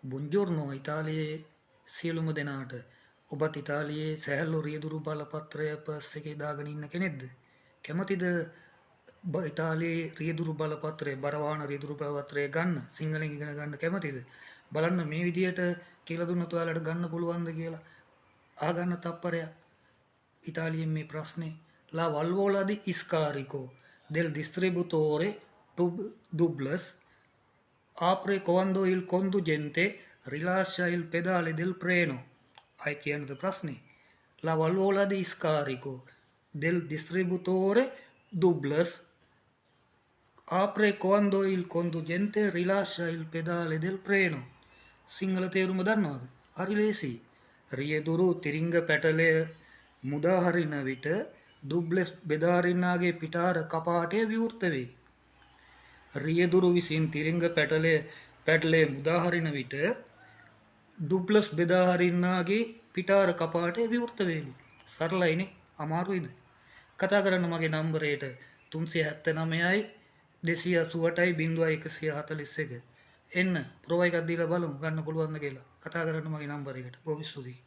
බුන්ජෝර්නෝ ඉතාලියේ සියලුම දෙනාට ඔබත් ඉතාලියේ සැහැල්ලු රියදුරු බලපත්‍රය පර්ස් එකේ දාගෙන ඉන්න කෙනෙක්ද? කැමතිද ඉතාලියේ රියදුරු බලපත්‍රය බරවාහන රියදුරු බලපත්‍රය ගන්න සිංහලෙන් ඉගෙන ගන්න කැමතිද? බලන්න මේ විදියට කියලා දුන්නොත් ඔයාලට ගන්න පුළුවන්ද කියලා. ආගන්න තප්පරයක්. ඉතාලියෙන් මේ ප්‍රශ්නේ La valvola di Iscarico del distributore tubeless apre quando il conducente rilascia il pedale del freno. Hai කියනද ප්‍රශ්නේ? La valvola di Iscarico del distributore tubeless apre quando il conducente rilascia il pedale del freno. Sinhala තේරුම දන්නවද? හරි ලේසි. රියදුරු තිරිංග පැටලය මුදා හරින විට දුබ්ලස් බෙදාරින්නාගේ පිටාර කපාටය විවෘත වේ. රියදුරු විසින් තිරිංග පැටලේ මුදා හරින විට දුබ්ලස් බෙදා හරින්නාගේ පිටාර කපාටය විවෘත වේවි. සරලයිනේ, අමාරුයිද? කතා කරන්න මගේ නම්බරයට 379යි 288යි 0141. එන්න ප්‍රොවයි එකක් දීලා බලමු ගන්න පුළුවන්ද කියලා. කතා කරන්න මගේ නම්බරයකට. බොහොම ස්තුතියි.